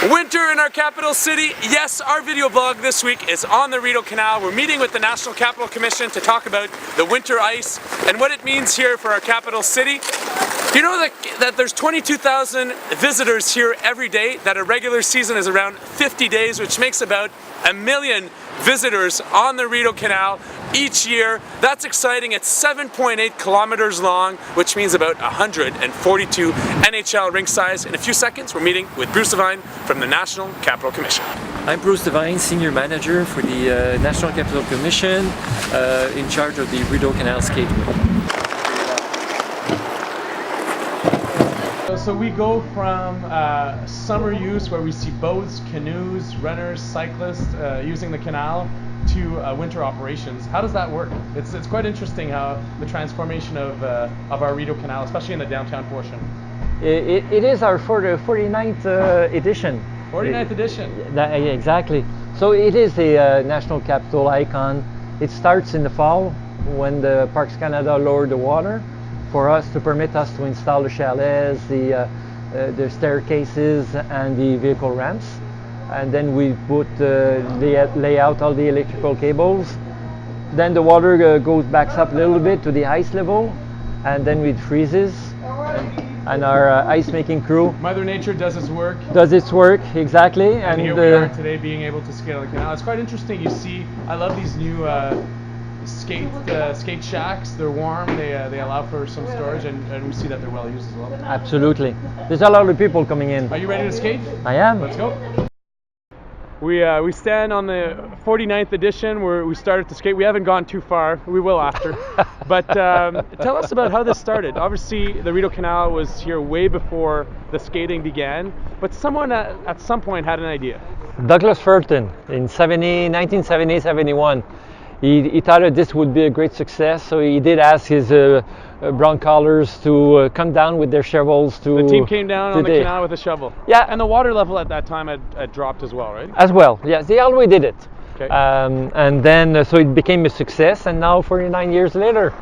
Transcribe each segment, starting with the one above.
Winter in our capital city. Yes, our video blog this week is on the Rideau Canal. We're meeting with the National Capital Commission to talk about the winter ice and what it means here for our capital city. You know that there's 22,000 visitors here every day, that a regular season is around 50 days, which makes about 1 million visitors on the Rideau Canal each year. That's exciting. It's 7.8 kilometers long, which means about 142 NHL rink size. In a few seconds, we're meeting with Bruce Devine from the National Capital Commission. I'm Bruce Devine, Senior Manager for the National Capital Commission, in charge of the Rideau Canal Skateway. So we go from summer use, where we see boats, canoes, runners, cyclists using the canal, to winter operations. How does that work? It's quite interesting how the transformation of our Rideau Canal, especially in the downtown portion. It is our 49th edition. 49th edition. Exactly. So it is a national capital icon. It starts in the fall when the Parks Canada lowered the water for us to permit us to install the chalets, the staircases and the vehicle ramps. And then we lay out all the electrical cables. Then the water goes back up a little bit to the ice level, and then it freezes. And our ice making crew, Mother Nature does its work. Exactly. And here we are today being able to scale the canal. It's quite interesting. You see, I love these new skate shacks. They're warm, they allow for some storage, and we see that they're well used as well. Absolutely. There's a lot of people coming in. Are you ready to skate? I am. Let's go. We stand on the 49th edition where we started to skate. We haven't gone too far. We will after. But tell us about how this started. Obviously, the Rideau Canal was here way before the skating began, but someone at some point had an idea. Douglas Furton in 1970-71. He thought that this would be a great success, so he did ask his brown collars to come down with their shovels. The team came down on the canal with a shovel. Yeah. And the water level at that time had dropped as well, right? As well, yes. They always did it. Okay. And then, so it became a success, and now 49 years later,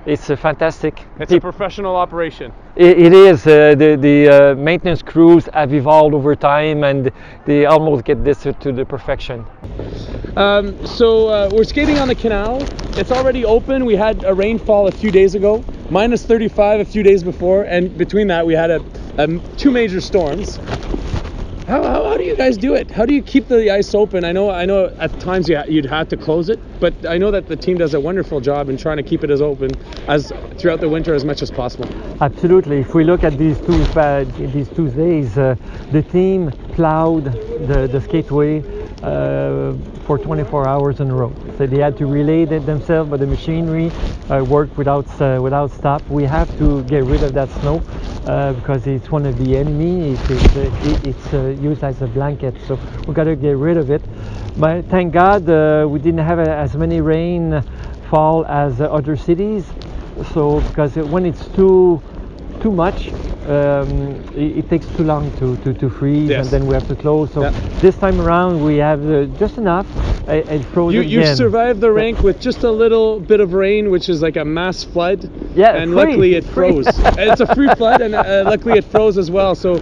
it's a fantastic. It's a professional operation. It is. The maintenance crews have evolved over time, and they almost get this to the perfection. So we're skating on the canal. It's already open. We had a rainfall a few days ago, minus 35 a few days before, and between that we had two major storms. How do you guys do it? How do you keep the ice open? I know at times you'd have to close it, but I know that the team does a wonderful job in trying to keep it as open as throughout the winter as much as possible. Absolutely. If we look at these two days, the team plowed the skateway for 24 hours in a row. So they had to relay themselves, but the machinery worked without stop. We have to get rid of that snow because it's one of the enemy. It's used as a blanket, so we got to get rid of it. But thank God we didn't have as many rainfall as other cities. So because when it's too much, it takes too long to freeze, yes. And then we have to close. So this time around we have just enough. It froze again. You survived the rink with just a little bit of rain, which is like a mass flood. Yeah, and luckily it froze. It's a free flood, and luckily it froze as well. So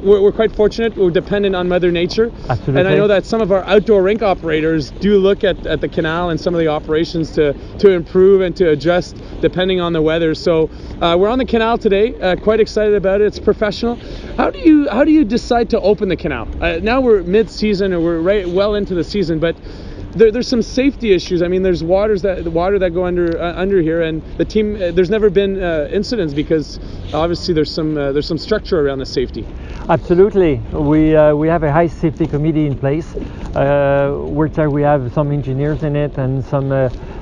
we're quite fortunate. We're dependent on Mother Nature. Absolutely. And I know that some of our outdoor rink operators do look at the canal and some of the operations to improve and to adjust depending on the weather. So we're on the canal today. Quite excited about it. It's professional. How do you decide to open the canal? Now we're mid-season, and we're well into the season, but there's some safety issues. I mean, there's water that go under here, and the team. There's never been incidents because obviously there's some structure around the safety. Absolutely, we have a high safety committee in place. We have some engineers in it and some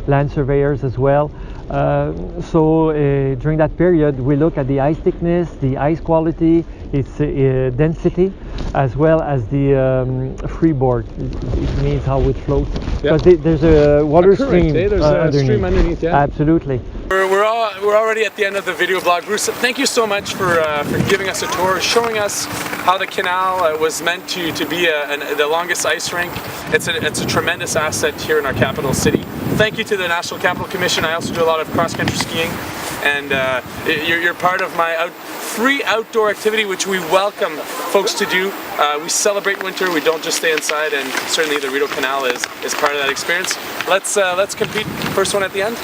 land surveyors as well. So during that period, we look at the ice thickness, the ice quality, its density, as well as the freeboard. It means how it floats. Because there's a water stream. There's a stream underneath. Yeah. Absolutely. We're already at the end of the video blog. Bruce, thank you so much for giving us a tour, showing us how the canal was meant to be the longest ice rink. It's a tremendous asset here in our capital city. Thank you to the National Capital Commission. I also do a lot of cross-country skiing, and you're part of my free outdoor activity, which we welcome folks to do. We celebrate winter. We don't just stay inside, and certainly the Rideau Canal is part of that experience. Let's compete. First one at the end.